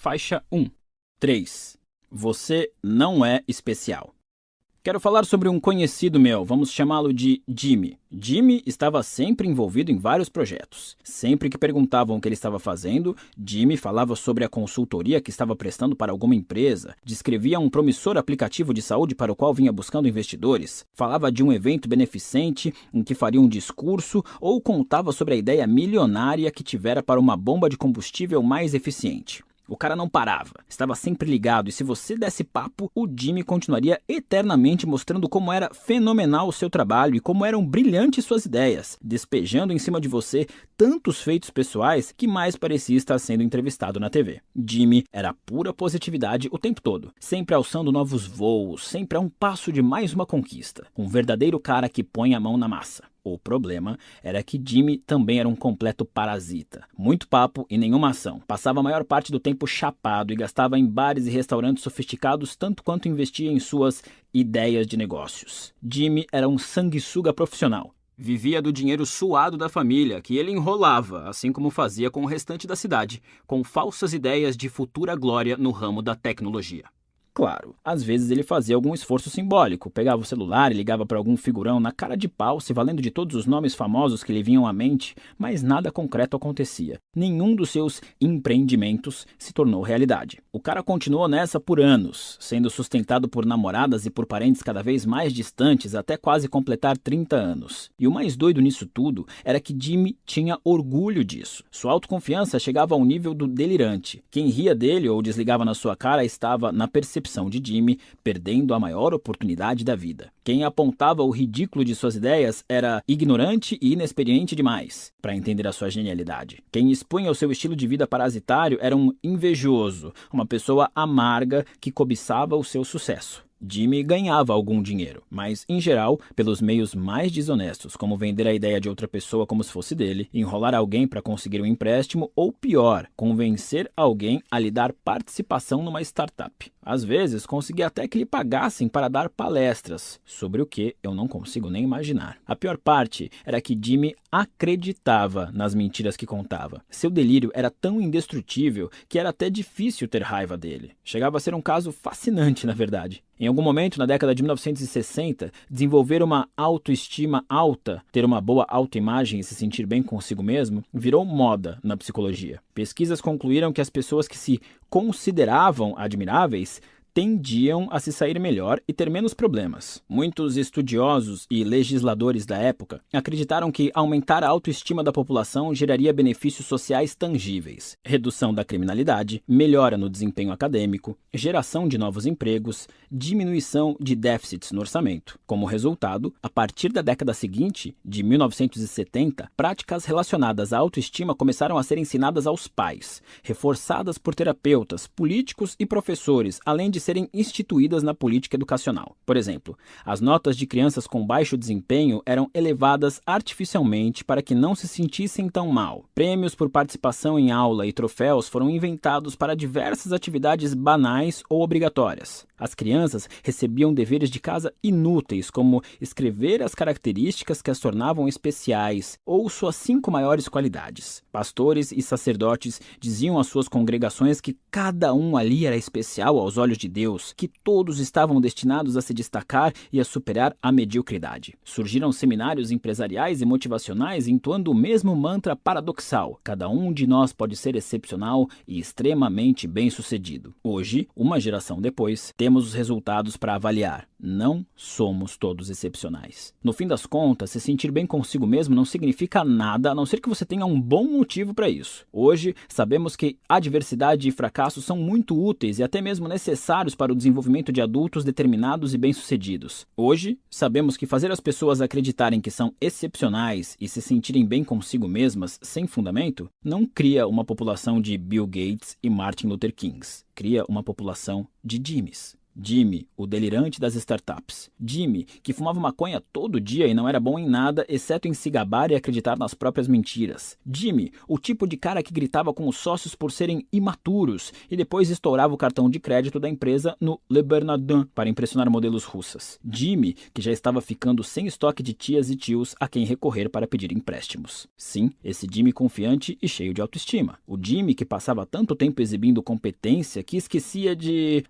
Faixa 1. 3. Você não é especial. Quero falar sobre um conhecido meu, vamos chamá-lo de Jimmy. Jimmy estava sempre envolvido em vários projetos. Sempre que perguntavam o que ele estava fazendo, Jimmy falava sobre a consultoria que estava prestando para alguma empresa, descrevia um promissor aplicativo de saúde para o qual vinha buscando investidores, falava de um evento beneficente em que faria um discurso ou contava sobre a ideia milionária que tivera para uma bomba de combustível mais eficiente. O cara não parava, estava sempre ligado e se você desse papo, o Jimmy continuaria eternamente mostrando como era fenomenal o seu trabalho e como eram brilhantes suas ideias, despejando em cima de você tantos feitos pessoais que mais parecia estar sendo entrevistado na TV. Jimmy era pura positividade o tempo todo, sempre alçando novos voos, sempre a um passo de mais uma conquista. Um verdadeiro cara que põe a mão na massa. O problema era que Jimmy também era um completo parasita. Muito papo e nenhuma ação. Passava a maior parte do tempo chapado e gastava em bares e restaurantes sofisticados tanto quanto investia em suas ideias de negócios. Jimmy era um sanguessuga profissional. Vivia do dinheiro suado da família, que ele enrolava, assim como fazia com o restante da cidade, com falsas ideias de futura glória no ramo da tecnologia. Claro, às vezes ele fazia algum esforço simbólico, pegava o celular e ligava para algum figurão na cara de pau, se valendo de todos os nomes famosos que lhe vinham à mente, mas nada concreto acontecia. Nenhum dos seus empreendimentos se tornou realidade. O cara continuou nessa por anos, sendo sustentado por namoradas e por parentes cada vez mais distantes até quase completar 30 anos. E o mais doido nisso tudo era que Jimmy tinha orgulho disso. Sua autoconfiança chegava ao nível do delirante. Quem ria dele ou desligava na sua cara estava na percepção de Jimmy, perdendo a maior oportunidade da vida. Quem apontava o ridículo de suas ideias era ignorante e inexperiente demais para entender a sua genialidade. Quem expunha o seu estilo de vida parasitário era um invejoso, uma pessoa amarga que cobiçava o seu sucesso. Jimmy ganhava algum dinheiro, mas, em geral, pelos meios mais desonestos, como vender a ideia de outra pessoa como se fosse dele, enrolar alguém para conseguir um empréstimo ou, pior, convencer alguém a lhe dar participação numa startup. Às vezes, conseguia até que lhe pagassem para dar palestras, sobre o que eu não consigo nem imaginar. A pior parte era que Jimmy acreditava nas mentiras que contava. Seu delírio era tão indestrutível que era até difícil ter raiva dele. Chegava a ser um caso fascinante, na verdade. Em algum momento, na década de 1960, desenvolver uma autoestima alta, ter uma boa autoimagem e se sentir bem consigo mesmo, virou moda na psicologia. Pesquisas concluíram que as pessoas que se consideravam admiráveis tendiam a se sair melhor e ter menos problemas. Muitos estudiosos e legisladores da época acreditaram que aumentar a autoestima da população geraria benefícios sociais tangíveis, redução da criminalidade, melhora no desempenho acadêmico, geração de novos empregos, diminuição de déficits no orçamento. Como resultado, a partir da década seguinte, de 1970, práticas relacionadas à autoestima começaram a ser ensinadas aos pais, reforçadas por terapeutas, políticos e professores, além de serem instituídas na política educacional. Por exemplo, as notas de crianças com baixo desempenho eram elevadas artificialmente para que não se sentissem tão mal. Prêmios por participação em aula e troféus foram inventados para diversas atividades banais ou obrigatórias. As crianças recebiam deveres de casa inúteis, como escrever as características que as tornavam especiais ou suas 5 maiores qualidades. Pastores e sacerdotes diziam às suas congregações que cada um ali era especial aos olhos de Deus, que todos estavam destinados a se destacar e a superar a mediocridade. Surgiram seminários empresariais e motivacionais entoando o mesmo mantra paradoxal: cada um de nós pode ser excepcional e extremamente bem-sucedido. Hoje, uma geração depois, temos os resultados para avaliar. Não somos todos excepcionais. No fim das contas, se sentir bem consigo mesmo não significa nada, a não ser que você tenha um bom motivo para isso. Hoje, sabemos que adversidade e fracasso são muito úteis e até mesmo necessários para o desenvolvimento de adultos determinados e bem-sucedidos. Hoje, sabemos que fazer as pessoas acreditarem que são excepcionais e se sentirem bem consigo mesmas sem fundamento não cria uma população de Bill Gates e Martin Luther Kings. Cria uma população de Jimmys. Jimmy, o delirante das startups. Jimmy, que fumava maconha todo dia e não era bom em nada, exceto em se gabar e acreditar nas próprias mentiras. Jimmy, o tipo de cara que gritava com os sócios por serem imaturos e depois estourava o cartão de crédito da empresa no Le Bernardin para impressionar modelos russas. Jimmy, que já estava ficando sem estoque de tias e tios a quem recorrer para pedir empréstimos. Sim, esse Jimmy confiante e cheio de autoestima. O Jimmy que passava tanto tempo exibindo competência que esquecia de,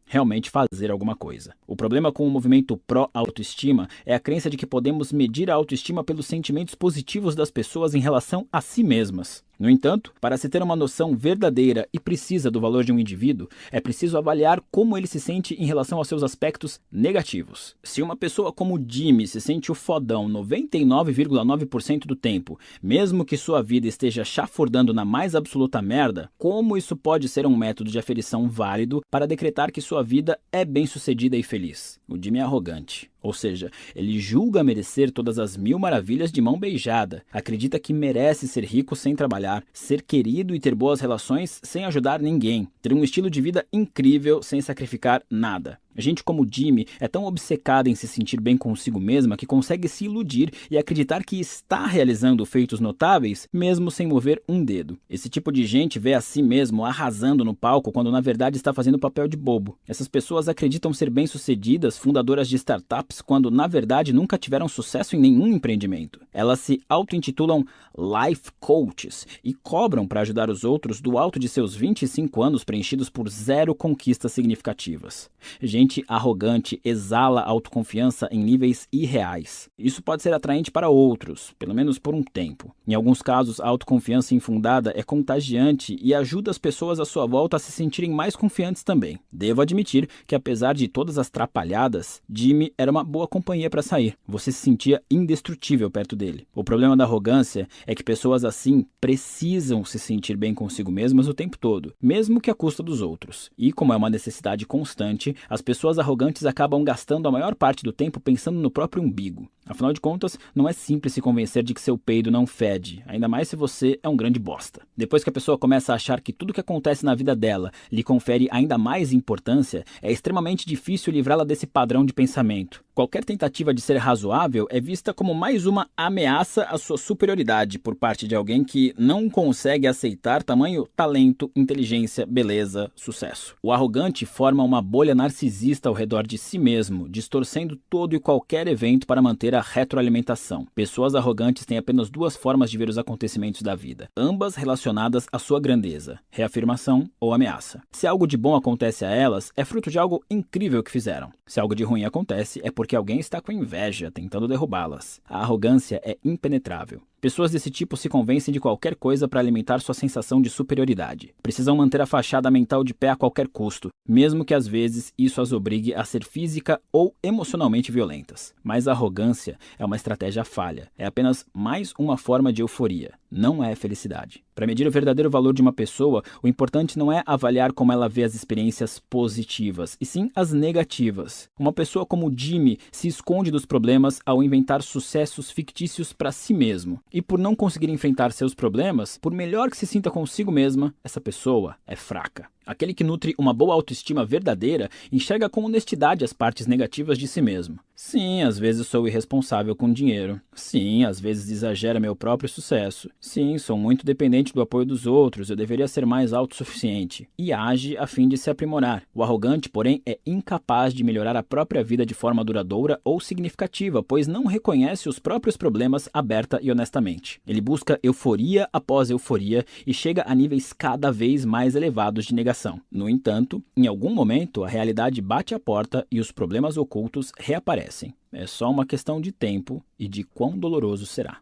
realmente fazer alguma coisa. O problema com o movimento pró-autoestima é a crença de que podemos medir a autoestima pelos sentimentos positivos das pessoas em relação a si mesmas. No entanto, para se ter uma noção verdadeira e precisa do valor de um indivíduo, é preciso avaliar como ele se sente em relação aos seus aspectos negativos. Se uma pessoa como Jimmy se sente o fodão 99,9% do tempo, mesmo que sua vida esteja chafurdando na mais absoluta merda, como isso pode ser um método de aferição válido para decretar que sua vida é bem-sucedida e feliz? O Jimmy é arrogante. Ou seja, ele julga merecer todas as mil maravilhas de mão beijada, acredita que merece ser rico sem trabalhar, ser querido e ter boas relações sem ajudar ninguém, ter um estilo de vida incrível sem sacrificar nada. Gente como Jimmy é tão obcecada em se sentir bem consigo mesma que consegue se iludir e acreditar que está realizando feitos notáveis, mesmo sem mover um dedo. Esse tipo de gente vê a si mesmo arrasando no palco quando na verdade está fazendo papel de bobo. Essas pessoas acreditam ser bem-sucedidas, fundadoras de startups, quando na verdade nunca tiveram sucesso em nenhum empreendimento. Elas se auto-intitulam Life Coaches e cobram para ajudar os outros do alto de seus 25 anos preenchidos por zero conquistas significativas. Gente arrogante exala autoconfiança em níveis irreais. Isso pode ser atraente para outros, pelo menos por um tempo. Em alguns casos, a autoconfiança infundada é contagiante e ajuda as pessoas à sua volta a se sentirem mais confiantes também. Devo admitir que, apesar de todas as trapalhadas, Jimmy era uma boa companhia para sair. Você se sentia indestrutível perto dele. O problema da arrogância é que pessoas assim precisam se sentir bem consigo mesmas o tempo todo, mesmo que à custa dos outros. E como é uma necessidade constante, as pessoas arrogantes acabam gastando a maior parte do tempo pensando no próprio umbigo. Afinal de contas, não é simples se convencer de que seu peido não fede, ainda mais se você é um grande bosta. Depois que a pessoa começa a achar que tudo que acontece na vida dela lhe confere ainda mais importância, é extremamente difícil livrá-la desse padrão de pensamento. Qualquer tentativa de ser razoável é vista como mais uma ameaça à sua superioridade por parte de alguém que não consegue aceitar tamanho talento, inteligência, beleza, sucesso. O arrogante forma uma bolha narcisista ao redor de si mesmo, distorcendo todo e qualquer evento para manter a retroalimentação. Pessoas arrogantes têm apenas duas formas de ver os acontecimentos da vida, ambas relacionadas à sua grandeza: reafirmação ou ameaça. Se algo de bom acontece a elas, é fruto de algo incrível que fizeram. Se algo de ruim acontece, é porque alguém está com inveja, tentando derrubá-las. A arrogância é impenetrável. Pessoas desse tipo se convencem de qualquer coisa para alimentar sua sensação de superioridade. Precisam manter a fachada mental de pé a qualquer custo, mesmo que às vezes isso as obrigue a ser física ou emocionalmente violentas. Mas a arrogância é uma estratégia falha. É apenas mais uma forma de euforia. Não é felicidade. Para medir o verdadeiro valor de uma pessoa, o importante não é avaliar como ela vê as experiências positivas, e sim as negativas. Uma pessoa como Jimmy se esconde dos problemas ao inventar sucessos fictícios para si mesmo. E por não conseguir enfrentar seus problemas, por melhor que se sinta consigo mesma, essa pessoa é fraca. Aquele que nutre uma boa autoestima verdadeira enxerga com honestidade as partes negativas de si mesmo. Sim, às vezes sou irresponsável com dinheiro. Sim, às vezes exagero meu próprio sucesso. Sim, sou muito dependente do apoio dos outros, eu deveria ser mais autossuficiente. E age a fim de se aprimorar. O arrogante, porém, é incapaz de melhorar a própria vida de forma duradoura ou significativa, pois não reconhece os próprios problemas aberta e honestamente. Ele busca euforia após euforia e chega a níveis cada vez mais elevados de negação. No entanto, em algum momento, a realidade bate à porta e os problemas ocultos reaparecem. É só uma questão de tempo e de quão doloroso será.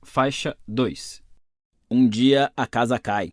Faixa 2. Um dia a casa cai.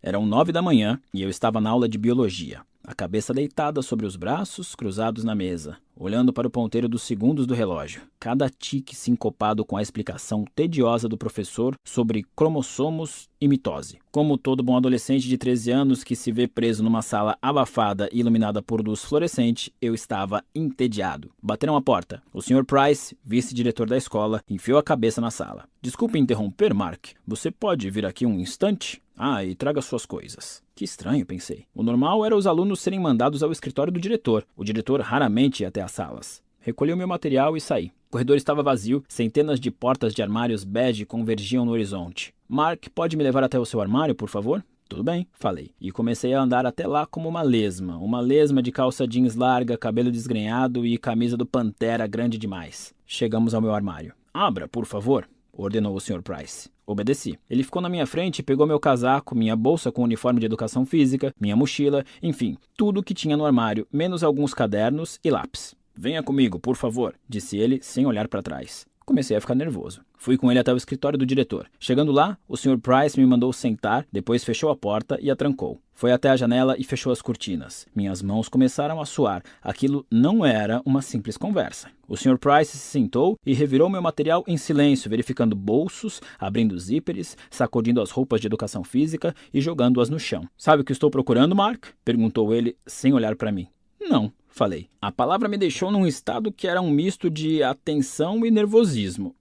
Eram 9 da manhã e eu estava na aula de biologia, a cabeça deitada sobre os braços cruzados na mesa, olhando para o ponteiro dos segundos do relógio. Cada tique sincopado com a explicação tediosa do professor sobre cromossomos e mitose. Como todo bom adolescente de 13 anos que se vê preso numa sala abafada e iluminada por luz fluorescente, eu estava entediado. Bateram a porta. O Sr. Price, vice-diretor da escola, enfiou a cabeça na sala. "Desculpe interromper, Mark. Você pode vir aqui um instante?" Ah, e traga suas coisas. Que estranho, pensei. O normal era os alunos serem mandados ao escritório do diretor. O diretor raramente ia até as salas. Recolhi o meu material e saí. O corredor estava vazio, centenas de portas de armários bege convergiam no horizonte. Mark, pode me levar até o seu armário, por favor? Tudo bem, falei. E comecei a andar até lá como uma lesma de calça jeans larga, cabelo desgrenhado e camisa do Pantera grande demais. Chegamos ao meu armário. Abra, por favor, ordenou o Sr. Price. Obedeci. Ele ficou na minha frente e pegou meu casaco, minha bolsa com uniforme de educação física, minha mochila, enfim, tudo o que tinha no armário, menos alguns cadernos e lápis. Venha comigo, por favor, disse ele, sem olhar para trás. Comecei a ficar nervoso. Fui com ele até o escritório do diretor. Chegando lá, o Sr. Price me mandou sentar, depois fechou a porta e a trancou. Foi até a janela e fechou as cortinas. Minhas mãos começaram a suar. Aquilo não era uma simples conversa. O Sr. Price se sentou e revirou meu material em silêncio, verificando bolsos, abrindo zíperes, sacudindo as roupas de educação física e jogando-as no chão. Sabe o que estou procurando, Mark? Perguntou ele, sem olhar para mim. Não, falei. A palavra me deixou num estado que era um misto de atenção e nervosismo.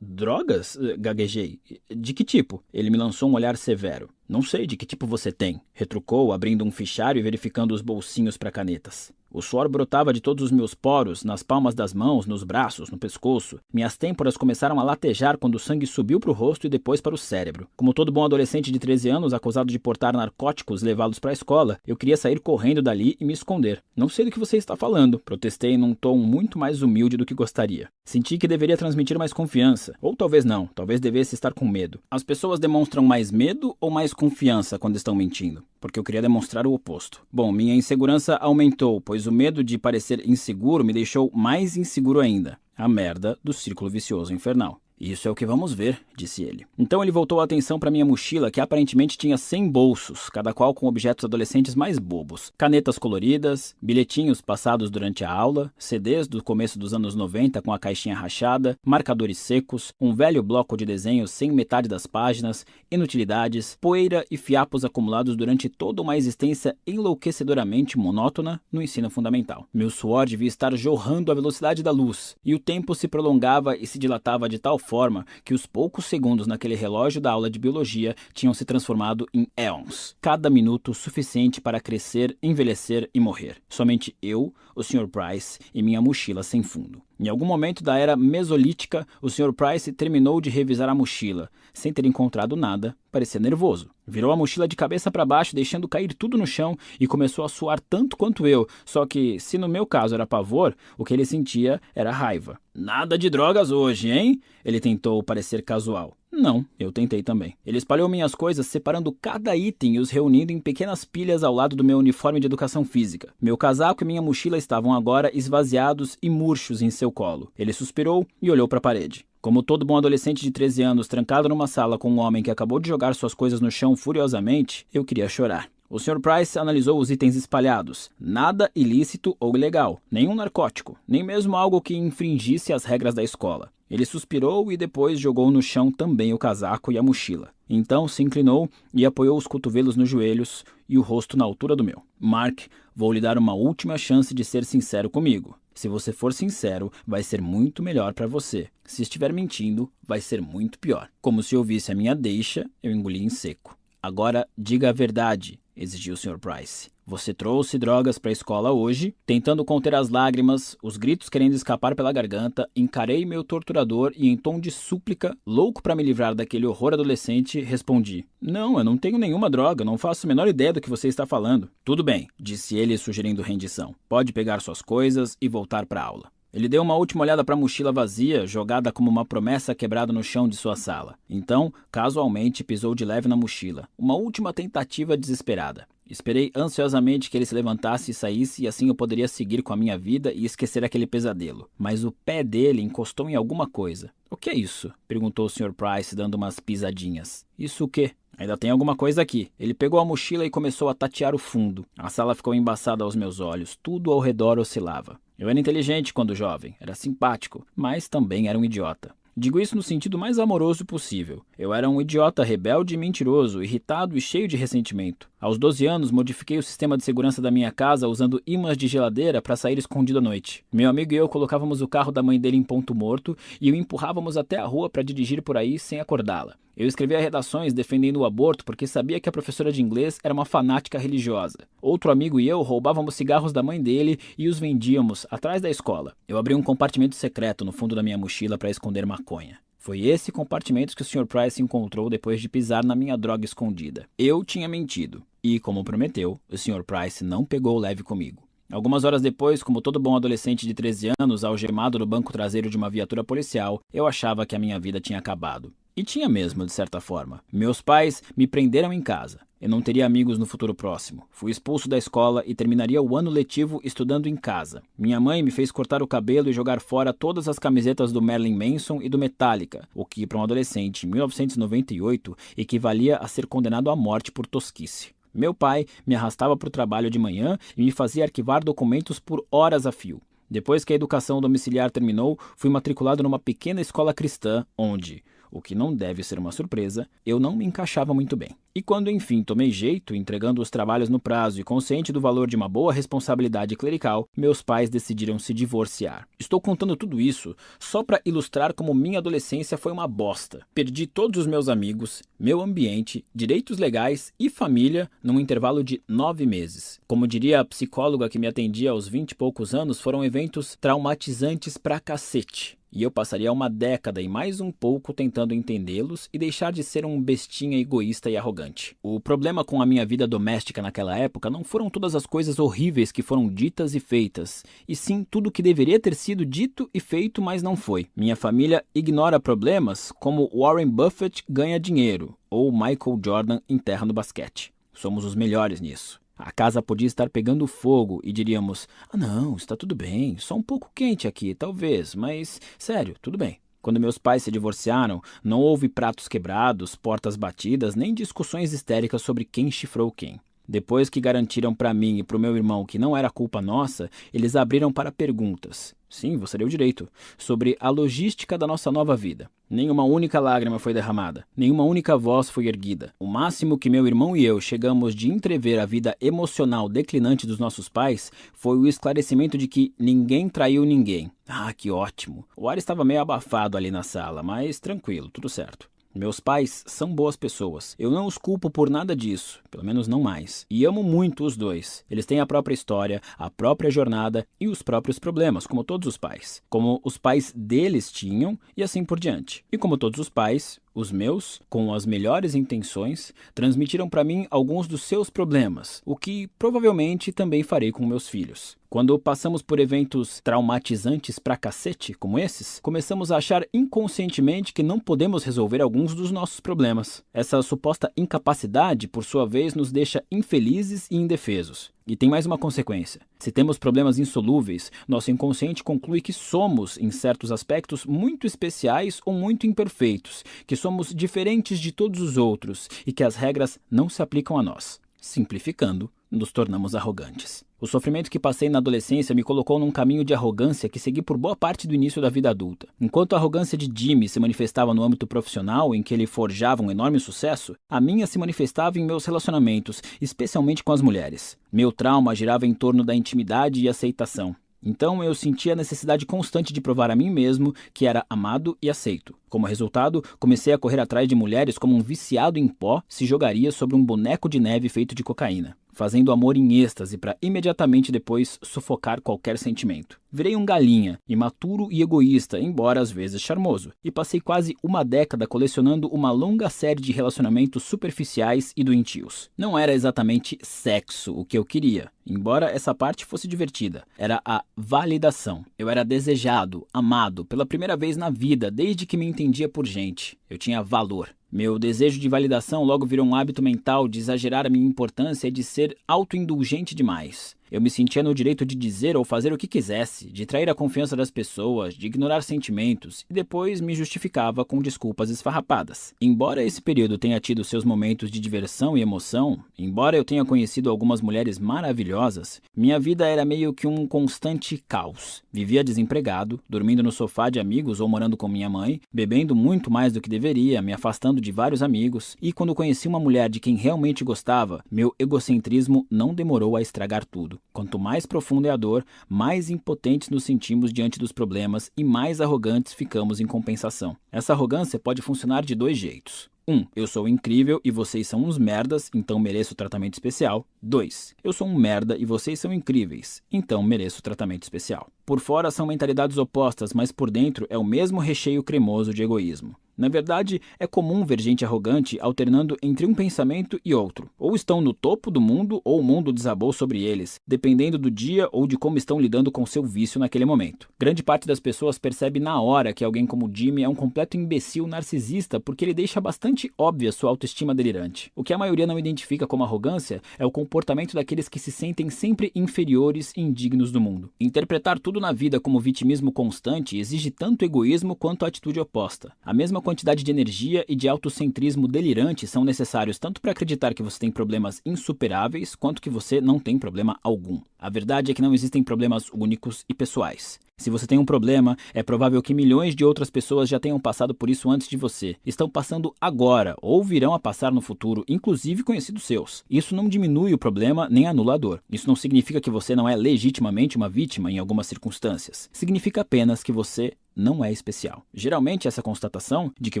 Drogas? Gaguejei. De que tipo? Ele me lançou um olhar severo. Não sei de que tipo você tem, retrucou, abrindo um fichário e verificando os bolsinhos para canetas. O suor brotava de todos os meus poros, nas palmas das mãos, nos braços, no pescoço. Minhas têmporas começaram a latejar quando o sangue subiu para o rosto e depois para o cérebro. Como todo bom adolescente de 13 anos acusado de portar narcóticos e levá-los para a escola, eu queria sair correndo dali e me esconder. Não sei do que você está falando, protestei num tom muito mais humilde do que gostaria. Senti que deveria transmitir mais confiança. Ou talvez não, talvez devesse estar com medo. As pessoas demonstram mais medo ou mais confiança quando estão mentindo? Porque eu queria demonstrar o oposto. Bom, minha insegurança aumentou, pois o medo de parecer inseguro me deixou mais inseguro ainda. A merda do círculo vicioso infernal. Isso é o que vamos ver, disse ele. Então ele voltou a atenção para minha mochila, que aparentemente tinha 100 bolsos, cada qual com objetos adolescentes mais bobos. Canetas coloridas, bilhetinhos passados durante a aula, CDs do começo dos anos 90 com a caixinha rachada, marcadores secos, um velho bloco de desenhos sem metade das páginas, inutilidades, poeira e fiapos acumulados durante toda uma existência enlouquecedoramente monótona no ensino fundamental. Meu suor devia estar jorrando à velocidade da luz, e o tempo se prolongava e se dilatava de tal forma que os poucos segundos naquele relógio da aula de biologia tinham se transformado em éons. Cada minuto suficiente para crescer, envelhecer e morrer. Somente eu, o Sr. Price e minha mochila sem fundo. Em algum momento da era mesolítica, o Sr. Price terminou de revisar a mochila. Sem ter encontrado nada, parecia nervoso. Virou a mochila de cabeça para baixo, deixando cair tudo no chão e começou a suar tanto quanto eu. Só que, se no meu caso era pavor, o que ele sentia era raiva. Nada de drogas hoje, hein? Ele tentou parecer casual. Não, eu tentei também. Ele espalhou minhas coisas, separando cada item e os reunindo em pequenas pilhas ao lado do meu uniforme de educação física. Meu casaco e minha mochila estavam agora esvaziados e murchos em seu colo. Ele suspirou e olhou para a parede. Como todo bom adolescente de 13 anos trancado numa sala com um homem que acabou de jogar suas coisas no chão furiosamente, eu queria chorar. O Sr. Price analisou os itens espalhados. Nada ilícito ou ilegal, nenhum narcótico, nem mesmo algo que infringisse as regras da escola. Ele suspirou e depois jogou no chão também o casaco e a mochila. Então se inclinou e apoiou os cotovelos nos joelhos e o rosto na altura do meu. Mark, vou lhe dar uma última chance de ser sincero comigo. Se você for sincero, vai ser muito melhor para você. Se estiver mentindo, vai ser muito pior. Como se ouvisse a minha deixa, eu engoli em seco. Agora, diga a verdade, exigiu o Sr. Price. Você trouxe drogas para a escola hoje? Tentando conter as lágrimas, os gritos querendo escapar pela garganta, encarei meu torturador e em tom de súplica, louco para me livrar daquele horror adolescente, respondi. Não, eu não tenho nenhuma droga, não faço a menor ideia do que você está falando. Tudo bem, disse ele sugerindo rendição. Pode pegar suas coisas e voltar para a aula. Ele deu uma última olhada para a mochila vazia, jogada como uma promessa quebrada no chão de sua sala. Então, casualmente, pisou de leve na mochila. Uma última tentativa desesperada. Esperei ansiosamente que ele se levantasse e saísse e assim eu poderia seguir com a minha vida e esquecer aquele pesadelo. Mas o pé dele encostou em alguma coisa. O que é isso? Perguntou o Sr. Price dando umas pisadinhas. Isso o quê? Ainda tem alguma coisa aqui. Ele pegou a mochila e começou a tatear o fundo. A sala ficou embaçada aos meus olhos. Tudo ao redor oscilava. Eu era inteligente quando jovem, era simpático, mas também era um idiota. Digo isso no sentido mais amoroso possível. Eu era um idiota rebelde e mentiroso, irritado e cheio de ressentimento. Aos 12 anos, modifiquei o sistema de segurança da minha casa usando ímãs de geladeira para sair escondido à noite. Meu amigo e eu colocávamos o carro da mãe dele em ponto morto e o empurrávamos até a rua para dirigir por aí sem acordá-la. Eu escrevia redações defendendo o aborto porque sabia que a professora de inglês era uma fanática religiosa. Outro amigo e eu roubávamos cigarros da mãe dele e os vendíamos atrás da escola. Eu abri um compartimento secreto no fundo da minha mochila para esconder maconha. Foi esse compartimento que o Sr. Price encontrou depois de pisar na minha droga escondida. Eu tinha mentido. E, como prometeu, o Sr. Price não pegou leve comigo. Algumas horas depois, como todo bom adolescente de 13 anos, algemado no banco traseiro de uma viatura policial, eu achava que a minha vida tinha acabado. E tinha mesmo, de certa forma. Meus pais me prenderam em casa. Eu não teria amigos no futuro próximo. Fui expulso da escola e terminaria o ano letivo estudando em casa. Minha mãe me fez cortar o cabelo e jogar fora todas as camisetas do Marilyn Manson e do Metallica, o que, para um adolescente em 1998, equivalia a ser condenado à morte por tosquice. Meu pai me arrastava para o trabalho de manhã e me fazia arquivar documentos por horas a fio. Depois que a educação domiciliar terminou, fui matriculado numa pequena escola cristã onde, o que não deve ser uma surpresa, eu não me encaixava muito bem. E quando enfim tomei jeito, entregando os trabalhos no prazo e consciente do valor de uma boa responsabilidade clerical, meus pais decidiram se divorciar. Estou contando tudo isso só para ilustrar como minha adolescência foi uma bosta. Perdi todos os meus amigos, meu ambiente, direitos legais e família num intervalo de 9 meses. Como diria a psicóloga que me atendia aos 20 e poucos anos, foram eventos traumatizantes pra cacete. E eu passaria uma década e mais um pouco tentando entendê-los e deixar de ser um bestinha egoísta e arrogante. O problema com a minha vida doméstica naquela época não foram todas as coisas horríveis que foram ditas e feitas, e sim tudo que deveria ter sido dito e feito, mas não foi. Minha família ignora problemas como Warren Buffett ganha dinheiro ou Michael Jordan enterra no basquete. Somos os melhores nisso. A casa podia estar pegando fogo e diríamos, não, está tudo bem, só um pouco quente aqui, talvez, mas, sério, tudo bem. Quando meus pais se divorciaram, não houve pratos quebrados, portas batidas, nem discussões histéricas sobre quem chifrou quem. Depois que garantiram para mim e para o meu irmão que não era culpa nossa, eles abriram para perguntas. Sim, você deu direito. Sobre a logística da nossa nova vida. Nenhuma única lágrima foi derramada. Nenhuma única voz foi erguida. O máximo que meu irmão e eu chegamos de entrever a vida emocional declinante dos nossos pais foi o esclarecimento de que ninguém traiu ninguém. Ah, que ótimo. O ar estava meio abafado ali na sala, mas tranquilo, tudo certo. Meus pais são boas pessoas. Eu não os culpo por nada disso, pelo menos não mais. E amo muito os dois. Eles têm a própria história, a própria jornada e os próprios problemas, como todos os pais. Como os pais deles tinham e assim por diante. E como todos os pais, os meus, com as melhores intenções, transmitiram para mim alguns dos seus problemas, o que provavelmente também farei com meus filhos. Quando passamos por eventos traumatizantes pra cacete, como esses, começamos a achar inconscientemente que não podemos resolver alguns dos nossos problemas. Essa suposta incapacidade, por sua vez, nos deixa infelizes e indefesos. E tem mais uma consequência. Se temos problemas insolúveis, nosso inconsciente conclui que somos, em certos aspectos, muito especiais ou muito imperfeitos, que somos diferentes de todos os outros e que as regras não se aplicam a nós. Simplificando, nos tornamos arrogantes. O sofrimento que passei na adolescência me colocou num caminho de arrogância que segui por boa parte do início da vida adulta. Enquanto a arrogância de Jimmy se manifestava no âmbito profissional, em que ele forjava um enorme sucesso, a minha se manifestava em meus relacionamentos, especialmente com as mulheres. Meu trauma girava em torno da intimidade e aceitação. Então eu sentia a necessidade constante de provar a mim mesmo que era amado e aceito. Como resultado, comecei a correr atrás de mulheres como um viciado em pó se jogaria sobre um boneco de neve feito de cocaína, fazendo amor em êxtase para imediatamente depois sufocar qualquer sentimento. Virei um galinha, imaturo e egoísta, embora às vezes charmoso, e passei quase uma década colecionando uma longa série de relacionamentos superficiais e doentios. Não era exatamente sexo o que eu queria, embora essa parte fosse divertida. Era a validação. Eu era desejado, amado, pela primeira vez na vida, desde que me entendia por gente. Eu tinha valor. Meu desejo de validação logo virou um hábito mental de exagerar a minha importância e de ser autoindulgente demais. Eu me sentia no direito de dizer ou fazer o que quisesse, de trair a confiança das pessoas, de ignorar sentimentos e depois me justificava com desculpas esfarrapadas. Embora esse período tenha tido seus momentos de diversão e emoção, embora eu tenha conhecido algumas mulheres maravilhosas, minha vida era meio que um constante caos. Vivia desempregado, dormindo no sofá de amigos ou morando com minha mãe, bebendo muito mais do que deveria, me afastando de vários amigos, e quando conheci uma mulher de quem realmente gostava, meu egocentrismo não demorou a estragar tudo. Quanto mais profunda é a dor, mais impotentes nos sentimos diante dos problemas e mais arrogantes ficamos em compensação. Essa arrogância pode funcionar de dois jeitos. 1. Eu sou incrível e vocês são uns merdas, então mereço tratamento especial. 2. Eu sou um merda e vocês são incríveis, então mereço tratamento especial. Por fora são mentalidades opostas, mas por dentro é o mesmo recheio cremoso de egoísmo. Na verdade, é comum ver gente arrogante alternando entre um pensamento e outro. Ou estão no topo do mundo ou o mundo desabou sobre eles, dependendo do dia ou de como estão lidando com seu vício naquele momento. Grande parte das pessoas percebe na hora que alguém como Jimmy é um completo imbecil narcisista porque ele deixa bastante óbvia sua autoestima delirante. O que a maioria não identifica como arrogância é o comportamento daqueles que se sentem sempre inferiores e indignos do mundo. Interpretar tudo na vida como vitimismo constante exige tanto egoísmo quanto a atitude oposta. A mesma quantidade de energia e de autocentrismo delirante são necessários tanto para acreditar que você tem problemas insuperáveis, quanto que você não tem problema algum. A verdade é que não existem problemas únicos e pessoais. Se você tem um problema, é provável que milhões de outras pessoas já tenham passado por isso antes de você. Estão passando agora, ou virão a passar no futuro, inclusive conhecidos seus. Isso não diminui o problema nem anula a dor. Isso não significa que você não é legitimamente uma vítima em algumas circunstâncias. Significa apenas que você não é especial. Geralmente, essa constatação de que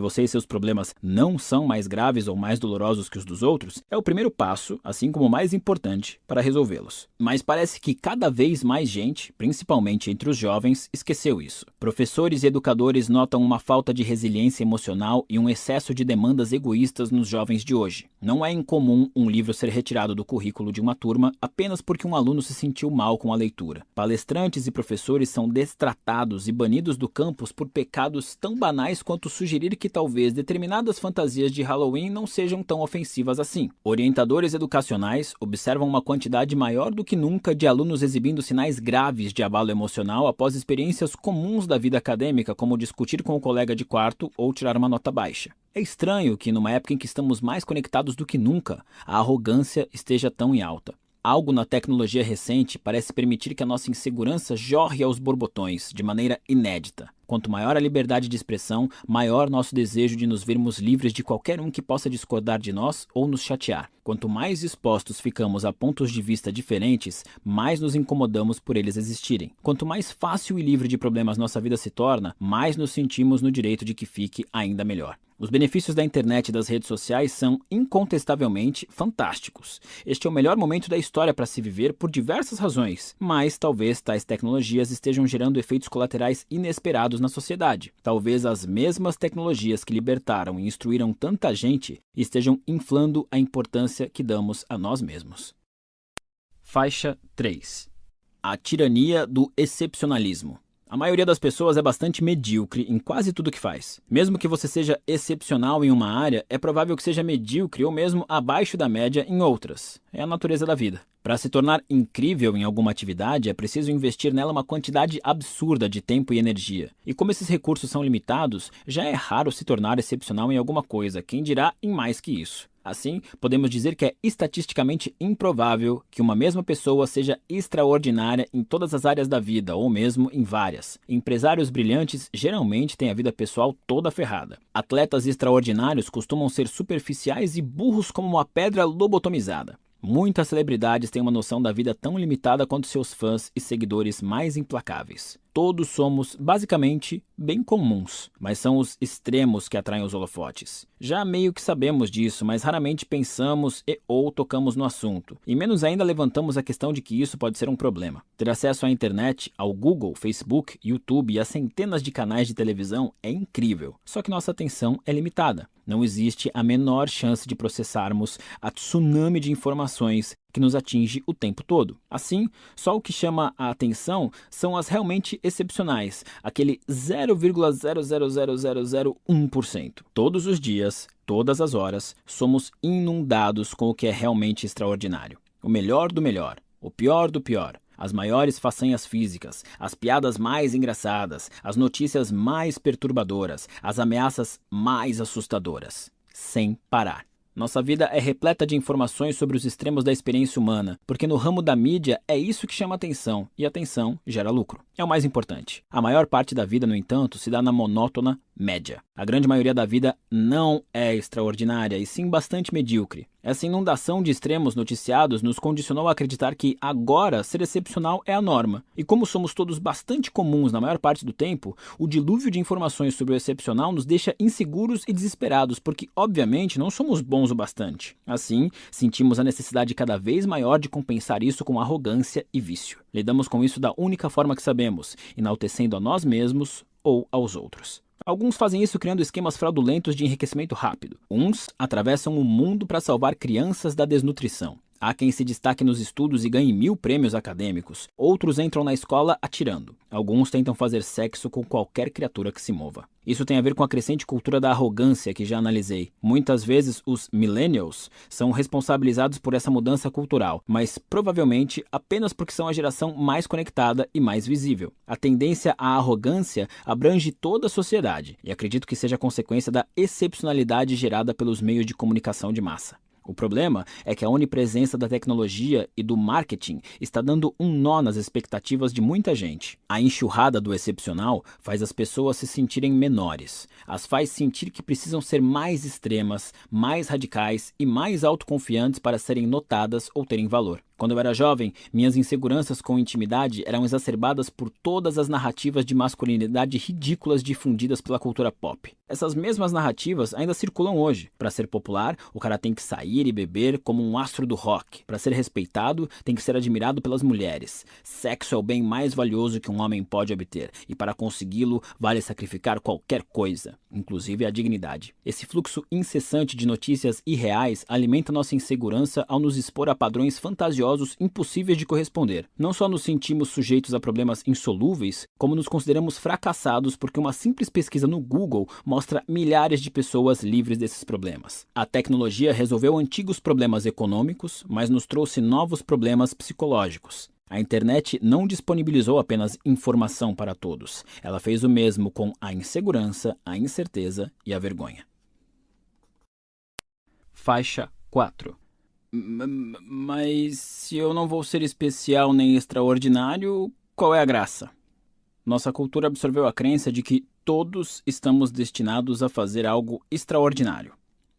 você e seus problemas não são mais graves ou mais dolorosos que os dos outros é o primeiro passo, assim como o mais importante, para resolvê-los. Mas parece que cada vez mais gente, principalmente entre os jovens, esqueceu isso. Professores e educadores notam uma falta de resiliência emocional e um excesso de demandas egoístas nos jovens de hoje. Não é incomum um livro ser retirado do currículo de uma turma apenas porque um aluno se sentiu mal com a leitura. Palestrantes e professores são destratados e banidos do campus por pecados tão banais quanto sugerir que talvez determinadas fantasias de Halloween não sejam tão ofensivas assim. Orientadores educacionais observam uma quantidade maior do que nunca de alunos exibindo sinais graves de abalo emocional após experiências comuns da vida acadêmica, como discutir com o colega de quarto ou tirar uma nota baixa. É estranho que, numa época em que estamos mais conectados do que nunca, a arrogância esteja tão em alta. Algo na tecnologia recente parece permitir que a nossa insegurança jorre aos borbotões, de maneira inédita. Quanto maior a liberdade de expressão, maior nosso desejo de nos vermos livres de qualquer um que possa discordar de nós ou nos chatear. Quanto mais expostos ficamos a pontos de vista diferentes, mais nos incomodamos por eles existirem. Quanto mais fácil e livre de problemas nossa vida se torna, mais nos sentimos no direito de que fique ainda melhor. Os benefícios da internet e das redes sociais são incontestavelmente fantásticos. Este é o melhor momento da história para se viver por diversas razões, mas talvez tais tecnologias estejam gerando efeitos colaterais inesperados na sociedade. Talvez as mesmas tecnologias que libertaram e instruíram tanta gente estejam inflando a importância que damos a nós mesmos. Faixa 3. A tirania do excepcionalismo. A maioria das pessoas é bastante medíocre em quase tudo que faz. Mesmo que você seja excepcional em uma área, é provável que seja medíocre ou mesmo abaixo da média em outras. É a natureza da vida. Para se tornar incrível em alguma atividade, é preciso investir nela uma quantidade absurda de tempo e energia. E como esses recursos são limitados, já é raro se tornar excepcional em alguma coisa, quem dirá em mais que isso. Assim, podemos dizer que é estatisticamente improvável que uma mesma pessoa seja extraordinária em todas as áreas da vida, ou mesmo em várias. Empresários brilhantes geralmente têm a vida pessoal toda ferrada. Atletas extraordinários costumam ser superficiais e burros como uma pedra lobotomizada. Muitas celebridades têm uma noção da vida tão limitada quanto seus fãs e seguidores mais implacáveis. Todos somos, basicamente, bem comuns, mas são os extremos que atraem os holofotes. Já meio que sabemos disso, mas raramente pensamos ou tocamos no assunto, e menos ainda levantamos a questão de que isso pode ser um problema. Ter acesso à internet, ao Google, Facebook, YouTube e a centenas de canais de televisão é incrível, só que nossa atenção é limitada. Não existe a menor chance de processarmos a tsunami de informações que nos atinge o tempo todo. Assim, só o que chama a atenção são as realmente excepcionais, aquele 0,00001%. Todos os dias, todas as horas, somos inundados com o que é realmente extraordinário. O melhor do melhor. O pior do pior. As maiores façanhas físicas, as piadas mais engraçadas, as notícias mais perturbadoras, as ameaças mais assustadoras. Sem parar. Nossa vida é repleta de informações sobre os extremos da experiência humana, porque no ramo da mídia é isso que chama atenção, e atenção gera lucro. É o mais importante. A maior parte da vida, no entanto, se dá na monótona média. A grande maioria da vida não é extraordinária, e sim bastante medíocre. Essa inundação de extremos noticiados nos condicionou a acreditar que agora ser excepcional é a norma. E como somos todos bastante comuns na maior parte do tempo, o dilúvio de informações sobre o excepcional nos deixa inseguros e desesperados, porque obviamente não somos bons o bastante. Assim, sentimos a necessidade cada vez maior de compensar isso com arrogância e vício. Lidamos com isso da única forma que sabemos, enaltecendo a nós mesmos ou aos outros. Alguns fazem isso criando esquemas fraudulentos de enriquecimento rápido. Uns atravessam o mundo para salvar crianças da desnutrição. Há quem se destaque nos estudos e ganhe 1000 prêmios acadêmicos. Outros entram na escola atirando. Alguns tentam fazer sexo com qualquer criatura que se mova. Isso tem a ver com a crescente cultura da arrogância que já analisei. Muitas vezes os millennials são responsabilizados por essa mudança cultural, mas provavelmente apenas porque são a geração mais conectada e mais visível. A tendência à arrogância abrange toda a sociedade e acredito que seja consequência da excepcionalidade gerada pelos meios de comunicação de massa. O problema é que a onipresença da tecnologia e do marketing está dando um nó nas expectativas de muita gente. A enxurrada do excepcional faz as pessoas se sentirem menores. As faz sentir que precisam ser mais extremas, mais radicais e mais autoconfiantes para serem notadas ou terem valor. Quando eu era jovem, minhas inseguranças com intimidade eram exacerbadas por todas as narrativas de masculinidade ridículas difundidas pela cultura pop. Essas mesmas narrativas ainda circulam hoje. Para ser popular, o cara tem que sair e beber como um astro do rock. Para ser respeitado, tem que ser admirado pelas mulheres. Sexo é o bem mais valioso que um homem pode obter, e para consegui-lo, vale sacrificar qualquer coisa, inclusive a dignidade. Esse fluxo incessante de notícias irreais alimenta nossa insegurança ao nos expor a padrões fantasiosos impossíveis de corresponder. Não só nos sentimos sujeitos a problemas insolúveis, como nos consideramos fracassados porque uma simples pesquisa no Google mostra milhares de pessoas livres desses problemas. A tecnologia resolveu antigos problemas econômicos, mas nos trouxe novos problemas psicológicos. A internet não disponibilizou apenas informação para todos. Ela fez o mesmo com a insegurança, a incerteza e a vergonha. Faixa 4. Mas se eu não vou ser especial nem extraordinário, qual é a graça? Nossa cultura absorveu a crença de que todos estamos destinados a fazer algo extraordinário.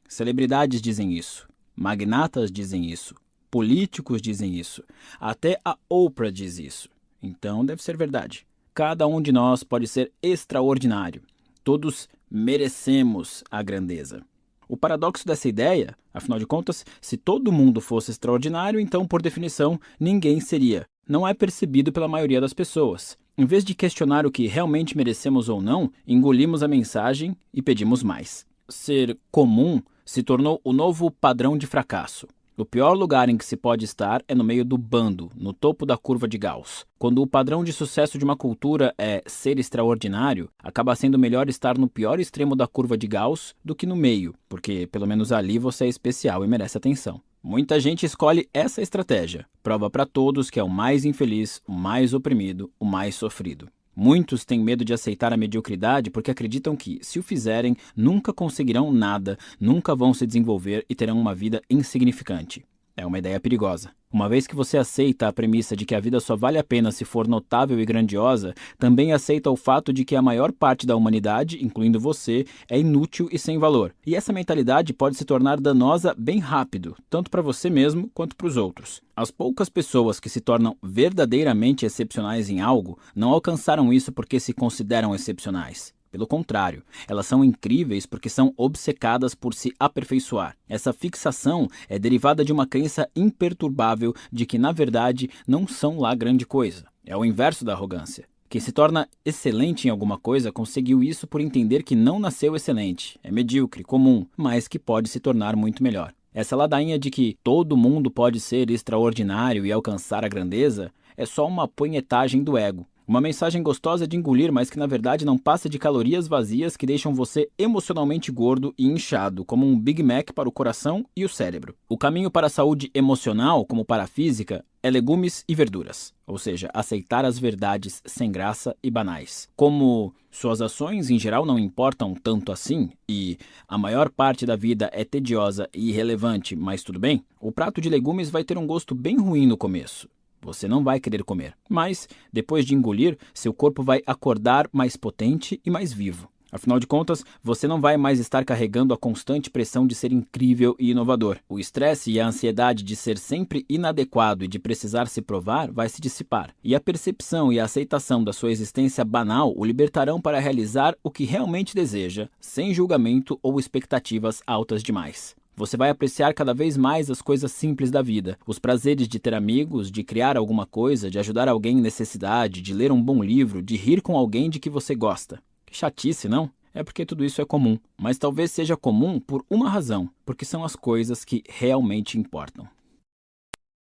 Celebridades dizem isso, magnatas dizem isso, políticos dizem isso, até a Oprah diz isso. Então deve ser verdade. Cada um de nós pode ser extraordinário. Todos merecemos a grandeza. O paradoxo dessa ideia, afinal de contas, se todo mundo fosse extraordinário, então, por definição, ninguém seria. Não é percebido pela maioria das pessoas. Em vez de questionar o que realmente merecemos ou não, engolimos a mensagem e pedimos mais. Ser comum se tornou o novo padrão de fracasso. O pior lugar em que se pode estar é no meio do bando, no topo da curva de Gauss. Quando o padrão de sucesso de uma cultura é ser extraordinário, acaba sendo melhor estar no pior extremo da curva de Gauss do que no meio, porque pelo menos ali você é especial e merece atenção. Muita gente escolhe essa estratégia. Prova para todos que é o mais infeliz, o mais oprimido, o mais sofrido. Muitos têm medo de aceitar a mediocridade porque acreditam que, se o fizerem, nunca conseguirão nada, nunca vão se desenvolver e terão uma vida insignificante. É uma ideia perigosa. Uma vez que você aceita a premissa de que a vida só vale a pena se for notável e grandiosa, também aceita o fato de que a maior parte da humanidade, incluindo você, é inútil e sem valor. E essa mentalidade pode se tornar danosa bem rápido, tanto para você mesmo quanto para os outros. As poucas pessoas que se tornam verdadeiramente excepcionais em algo não alcançaram isso porque se consideram excepcionais. Pelo contrário, elas são incríveis porque são obcecadas por se aperfeiçoar. Essa fixação é derivada de uma crença imperturbável de que, na verdade, não são lá grande coisa. É o inverso da arrogância. Quem se torna excelente em alguma coisa conseguiu isso por entender que não nasceu excelente, é medíocre, comum, mas que pode se tornar muito melhor. Essa ladainha de que todo mundo pode ser extraordinário e alcançar a grandeza é só uma punhetagem do ego. Uma mensagem gostosa de engolir, mas que na verdade não passa de calorias vazias que deixam você emocionalmente gordo e inchado, como um Big Mac para o coração e o cérebro. O caminho para a saúde emocional, como para a física, é legumes e verduras, ou seja, aceitar as verdades sem graça e banais. Como suas ações em geral não importam tanto assim e a maior parte da vida é tediosa e irrelevante, mas tudo bem, o prato de legumes vai ter um gosto bem ruim no começo. Você não vai querer comer, mas depois de engolir, seu corpo vai acordar mais potente e mais vivo. Afinal de contas, você não vai mais estar carregando a constante pressão de ser incrível e inovador. O estresse e a ansiedade de ser sempre inadequado e de precisar se provar vai se dissipar. E a percepção e a aceitação da sua existência banal o libertarão para realizar o que realmente deseja, sem julgamento ou expectativas altas demais. Você vai apreciar cada vez mais as coisas simples da vida, os prazeres de ter amigos, de criar alguma coisa, de ajudar alguém em necessidade, de ler um bom livro, de rir com alguém de que você gosta. Que chatice, não? É porque tudo isso é comum, mas talvez seja comum por uma razão, porque são as coisas que realmente importam.